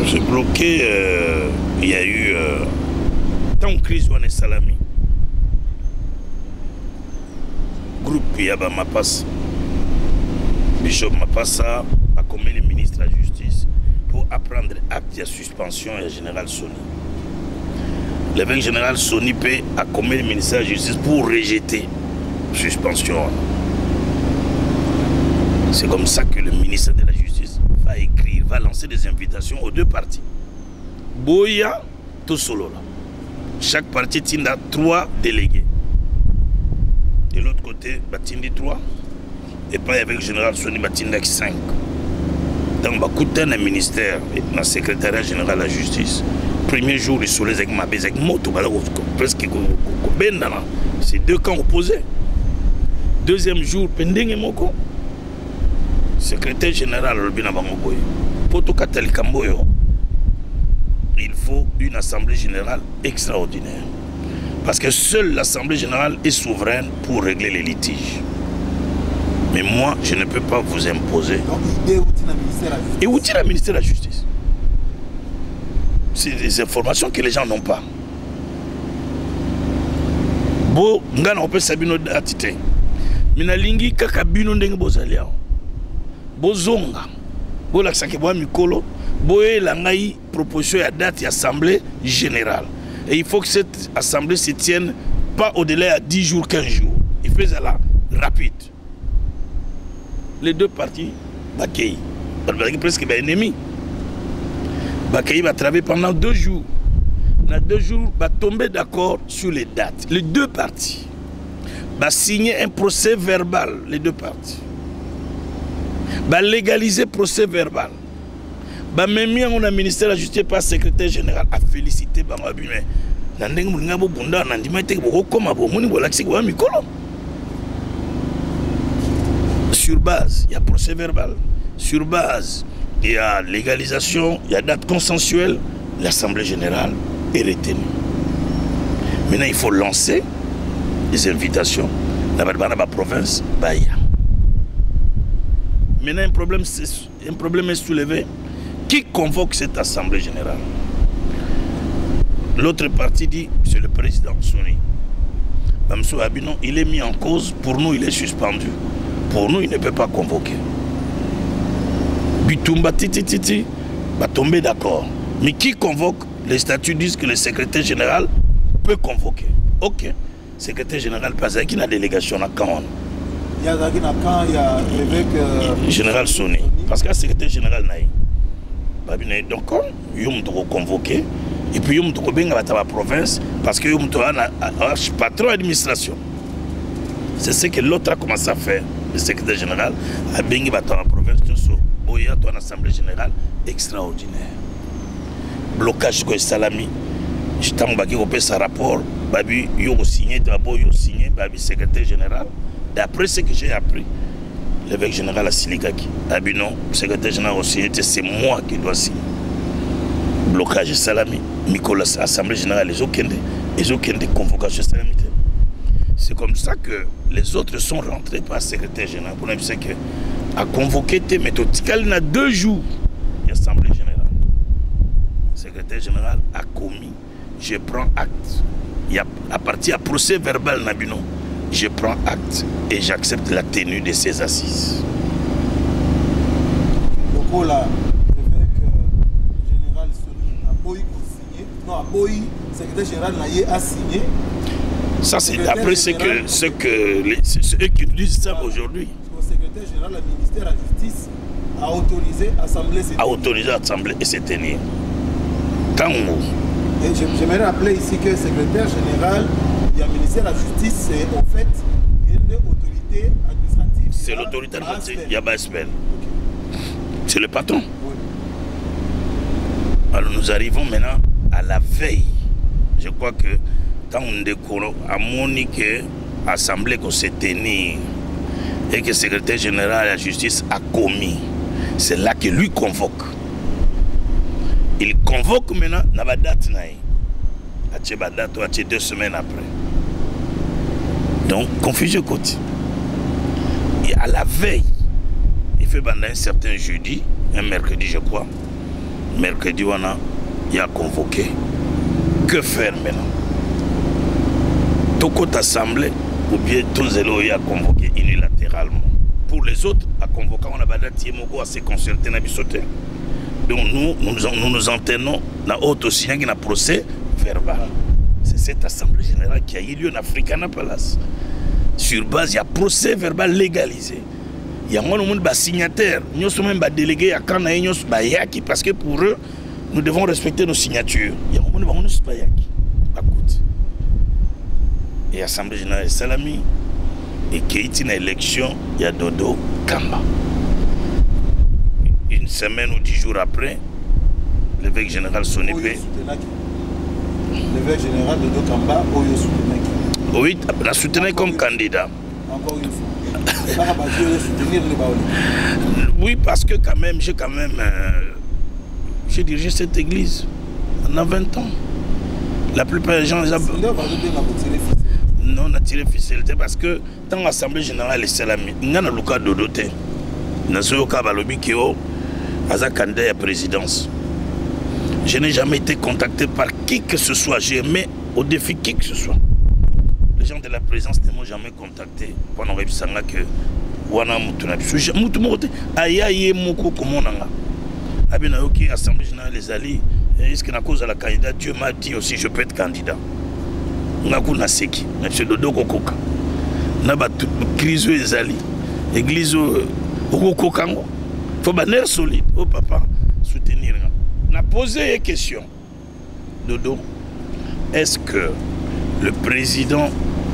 C'est bloqué, il y a eu. Tant crise on est salami. Groupe Yaba Mapas. Bishop Mapassa a commis le ministre de la Justice pour apprendre acte de suspension et général Soni. L'évêque général Soni a commis le ministère de la Justice pour rejeter suspension. C'est comme ça que le ministre de la Justice va écrire, va lancer des invitations aux 2 parties. Boya, tout solo là. Chaque parti a 3 délégués. De l'autre côté, Batindi 3. Et pas avec le général Soni Batindi 5. Donc, Bakoutan le ministère et le secrétariat général de la justice. Premier jour, ils sont les avec ma avec moto, presque c'est 2 camps opposés. Deuxième jour, Pendeng et Moko. Secrétaire général Robina Bangoboy. Poto Katali Kamboyo. Il faut une assemblée générale extraordinaire. Parce que seule l'assemblée générale est souveraine pour régler les litiges. Mais moi, je ne peux pas vous imposer. Donc, l'idée et où est le ministère de la Justice? C'est des informations que les gens n'ont pas. Bo, ngana on peut sabino datite. Minalingi kakabino ndenge bozalia. Bozonga. Bo la sakebo mikolo. Boye la ngai proposition à date d'assemblée générale. Et il faut que cette assemblée se tienne pas au-delà de 10 jours, 15 jours. Il fait ça là, rapide. Les 2 parties, Bakei, presque ennemi. Bakei va travailler pendant 2 jours. Dans 2 jours, va tomber d'accord sur les dates. Les 2 parties va signer un procès verbal, les 2 parties. Va légaliser procès verbal. Bah même on a ministère de la justice par secrétaire général a félicité Bangabime. Nandeng mungabo bunda nandima te boko koma bo moni bolaxi ko mikolo. Sur base, il y a procès verbal. Sur base, il y a légalisation, il y a date consensuelle, l'assemblée générale est retenue. Maintenant, il faut lancer des invitations dans la province Bahia. Maintenant, un problème est soulevé. Qui convoque cette assemblée générale? L'autre partie dit, c'est le président Soni. Mamsou Abinon, il est mis en cause. Pour nous, il est suspendu. Pour nous, il ne peut pas convoquer. Bitumba titi va tomber d'accord. Mais qui convoque? Les statuts disent que le secrétaire général peut convoquer. Ok. Secrétaire général passe avec une délégation à Caen. Il y a l'évêque général Soni. Parce que le secrétaire général n'a. Donc, il y a convoqué. Et puis, il y a la province parce que il y a un patron d'administration. C'est ce que l'autre a commencé à faire. Le secrétaire général a bien la province. Il y a une assemblée générale extraordinaire. Blocage de Salami. Je t'ai fait ce rapport. Il a signé, le secrétaire général. D'après ce que j'ai appris, l'évêque général a signé. Non, le secrétaire général a signé, c'est moi qui dois signer. Blocage de Salami. Nicolas, l'Assemblée générale, ils ont des convocations Salami. C'est comme ça que les autres sont rentrés par le secrétaire général. Pour nous, c'est que a convoqué tes méthodes. Il y a 2 jours, l'Assemblée générale. Le secrétaire général a commis. Je prends acte. Il y a, à partir du procès verbal Nabino, je prends acte et j'accepte la tenue de ces assises. Donc là, l'évêque général Soni a Boy signé. Non, a Boy, secrétaire général Naye a signé. Ça, c'est après ce eux qui disent ça aujourd'hui. Le secrétaire général du ministère de la Justice a autorisé l'Assemblée se tenir. A autorisé l'Assemblée et se tenir. Tango. Et j'aimerais rappeler ici que le secrétaire général du ministère de la Justice, c'est en fait une autorité administrative. C'est l'autorité administrative. Il y a Baspel. C'est le patron. Oui. Alors nous arrivons maintenant à la veille. Je crois que quand on découvre à Monique, l'Assemblée qu'on s'est tenue et que le secrétaire général de la justice a commis, c'est là qu'il lui convoque. Il convoque maintenant dans la date. Il y a 2 semaines après. Donc, confusion côté. Et à la veille, il fait pendant un certain jeudi, un mercredi, je crois. Mercredi, il a convoqué. Que faire maintenant? Tout côté assemblée, ou bien tout zélo, il a convoqué unilatéralement. Pour les autres, à convoquer, on a badati Mogo à se concerter dans le. Donc nous nous entenons dans l'autre aussi, il y a un procès verbal. C'est cette assemblée générale qui a eu lieu en Africana Palace. Sur base, il y a un procès verbal légalisé. Il y a un signataire, nous sommes même délégués à Kana et parce que pour eux, nous devons respecter nos signatures. Il y a un et l'Assemblée générale Salami et qui est une élection, il y a Dodo Kamba. Une semaine ou 10 jours après, l'évêque général Sonipé. L'évêque général Dodo Kamba, Oyo soutenait. Oui, la soutenait comme candidat. Encore une fois. Oui, parce que quand même, j'ai dirigé cette église pendant 20 ans. La plupart des gens... Non, on a tiré ficelle parce que dans l'Assemblée générale de Salami, il y a un cas de doté. Il y a un cas de candidat à la présidence. Je n'ai jamais été contacté par qui que ce soit. J'ai aimé au défi qui que ce soit. Les gens de la présidence ne m'ont jamais contacté. Pendant que je que wana mutu mokote ayaye moko komonanga abina yoki assemblée générale les alliés est-ce que na cause de la candidat Dieu m'a dit aussi je peux être candidat ngaku na seki monsieur Dodo kokoka na ba crise les alliés église okokango faut banner solide oh papa soutenir na poser une question Dodo est-ce que le président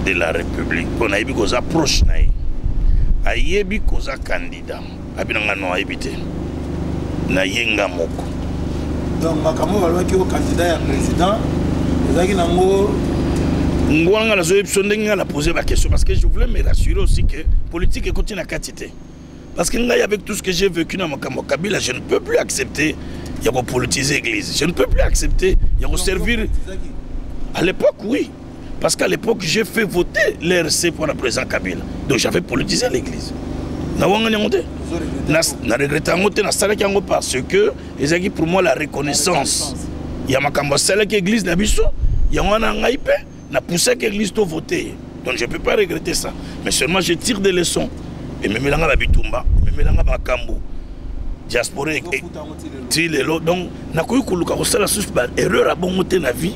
de la République on a eu qu'on approche na ayebi koza candidat abinanga no ayebite na yenga moko donc makamo balwaki au candidat ya président ezaki nango ngwanga la zoyebso ndenga la poser la question parce que je voulais me rassurer aussi que politique est continue à quantité parce que ngai avec tout ce que j'ai vécu dans makamo Kabila je ne peux plus accepter il y a politiser l'église je ne peux plus accepter il y a servir à l'époque oui. Parce qu'à l'époque, j'ai fait voter l'RC pour le président Kabila. Donc j'avais politisé l'église. Je regrette parce que c'est pour moi la reconnaissance. Il y a ma l'église d'Abisso, il y a un IP, il a poussé l'église à voter. Donc je ne peux pas regretter ça. Mais seulement je tire des leçons. Et je me mélange à Bitumba, je me mélange à Kambo. Diaspora et Tilelo. Donc, je n'ai erreur à bon côté de la vie.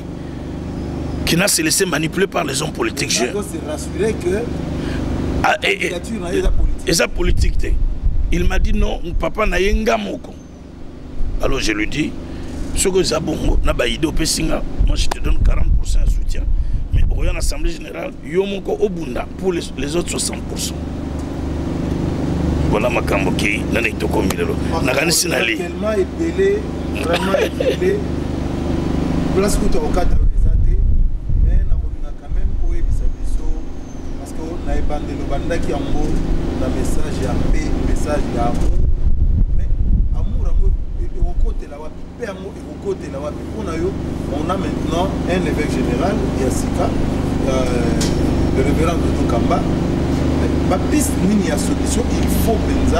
Qui n'a se laissé manipuler par les hommes politiques. Je s'est rassuré que et sa politique. Il m'a dit non, papa n'a pas moko. Alors je lui dis, Ce que ça bon, na ba idée au Pessinga, moi je te donne 40% de soutien. Mais au Royaume Assemblée Générale, Yomoko Obunda pour les autres 60%. Voilà ma camboki, n'en est pas comme il est. N'a rien signalé. Tellement épelé, vraiment épelé. Place où tu as au cadre de mais on a quand même pour parce qu'on a épandé le banda qui a un message à paix, message à amour. Mais amour, et au côté là, paix, amour, et au côté là, on a maintenant un évêque général, Yassika, le révérend de Tokamba. Ma piste, il y a solution, il faut penser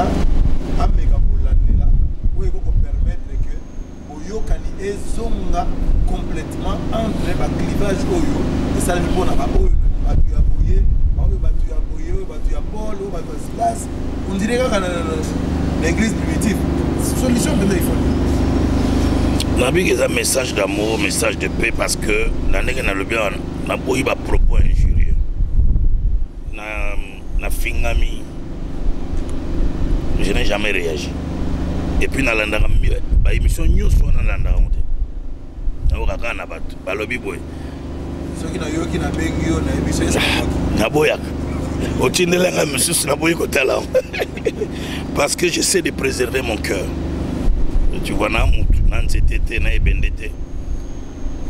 à Megapolandela pour permettre que Oyo Kani et Zonga complètement entre le clivage Oyo et ça ne peut pas Oyo Batuyaboye, Paul, Batuyaboye, on dirait que l'église primitive, solution que il faut. On a vu qu'il y a un message d'amour, message de paix parce que l'année qu'on a le bien, on a eu un propos injurieux. Na fingami, je n'ai jamais réagi. Et puis, dans l'émission news, on a l'andara monté. Na okaka na bato, balobi boy. Ceux qui n'ont qui n'a pas eu na émission na boyak. Otindela nga monsieur na boy kotala. Parce que j'essaie de préserver mon cœur. Tu vois na mutu, na nzetete na ebendete.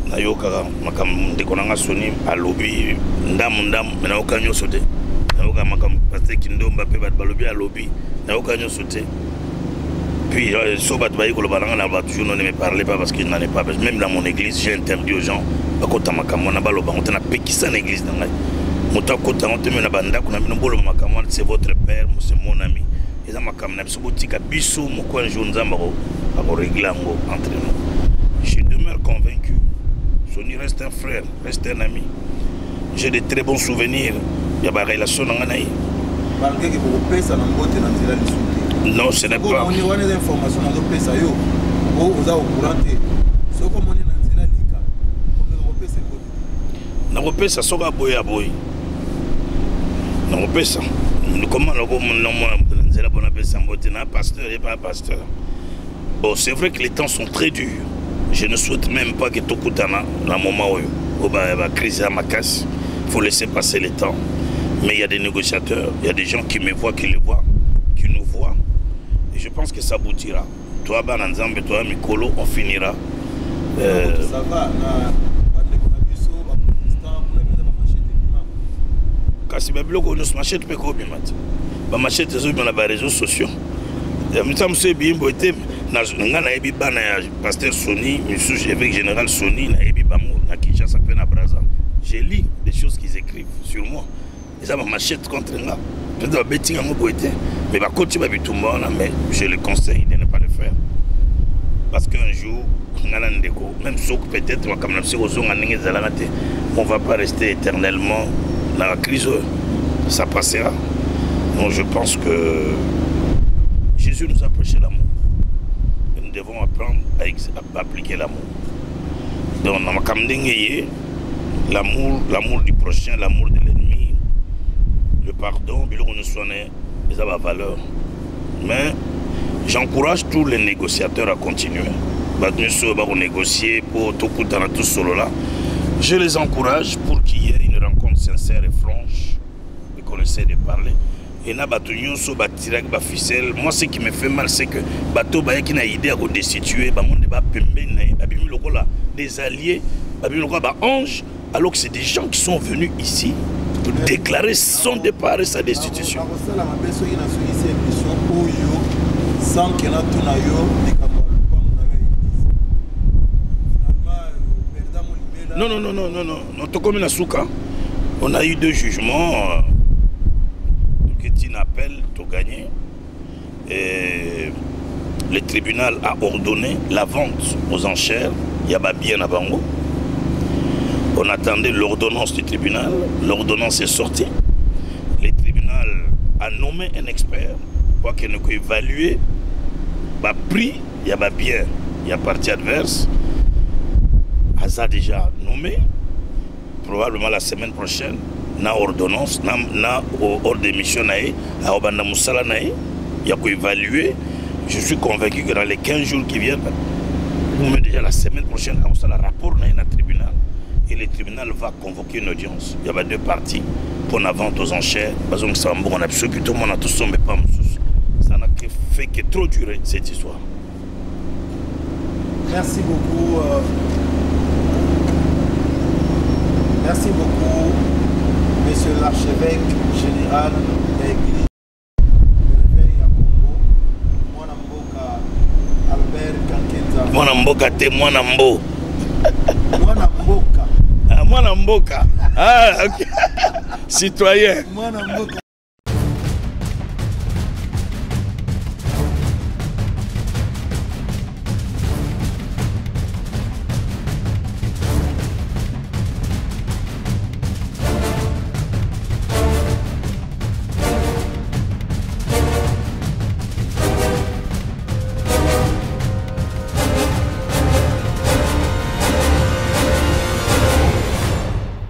Na yokaka makam dekonanga soni alobi ndam mais na okanyo sote. Parce que Ndomba peut battre balobi à lobby, n'a aucun sauté. Puis, Sobat Baïko, toujours ne me parlait pas parce qu'il n'en est pas. Même dans mon église, j'ai interdit aux gens, c'est votre père, c'est mon ami. Je demeure convaincu. Sony reste un frère, reste un ami. J'ai de très bons souvenirs. Il y a des relations dans la vie. Non, ce n'est pas. Ça sera boya boy. Comment pasteur et pas pasteur. Bon, c'est vrai que les temps sont très durs. Je ne souhaite même pas que Tokutana, la moment où la crise à ma casse, il faut laisser passer le temps. Mais il y a des négociateurs, il y a des gens qui me voient, qui les voient, qui nous voient. Et je pense que ça aboutira. Toi, Bananzambe, toi, Mikolo, on finira. Ça va. Kasi babiloko nous machette pe ko bimat. Ba machette zo na ba réseaux sociaux. Ya mitam se bimbo ete na nga na ebi bana ya pasteur Sony, monsieur évêque général Sony na ebi bamo na Kinshasa pe na Brazza. J'ai lu des choses qu'ils écrivent sur moi. Ils ont ma machette contre nga. Peut-être betting en boité. Mais ba coach ba bitumba mais je le conseille de ne pas le faire. Parce qu'un jour même si peut-être on ne va pas rester éternellement dans la crise, ça passera. Donc je pense que Jésus nous a prêché l'amour. Et nous devons apprendre à appliquer l'amour. Donc l'amour du prochain, l'amour de l'ennemi, le pardon, ça va valeur. Mais j'encourage tous les négociateurs à continuer. Négocier pour tout solo là. Je les encourage pour qu'il y ait une rencontre sincère et franche et qu'on essaie de parler. Et na moi ce qui me fait mal c'est que bateau ba qui na idée à destituer des alliés anges alors que c'est des gens qui sont venus ici pour déclarer son départ et sa destitution. Non. On a eu 2 jugements. Que tu n'appelles, tu as gagné. Et le tribunal a ordonné la vente aux enchères. Il y a bien à Bango. On attendait l'ordonnance du tribunal. L'ordonnance est sortie. Le tribunal a nommé un expert pour qu'il nous évalue le prix. Il y a bien, il y a partie adverse. Aza déjà nommé, probablement la semaine prochaine, na ordonnance, na hors d'émission, à Obanda Moussala, il y a qu'à évaluer. Je suis convaincu que dans les 15 jours qui viennent, Vous me dites la semaine prochaine, on a le rapport dans un tribunal. Et le tribunal va convoquer une audience. Il y a deux parties pour la vente aux enchères. Parce que ça on a tout le monde a tout mais pas ça n'a fait que trop durer cette histoire. Merci beaucoup. Merci beaucoup, monsieur l'archevêque général de l'église de réveil à Congo. Mwana Mboka Albert Kankenza. Mwana Mboka te Mwana Mbo. Mwana Mboka. Ah, Mwana Mboka. Ah, ok. Citoyen. Mwana Mboka.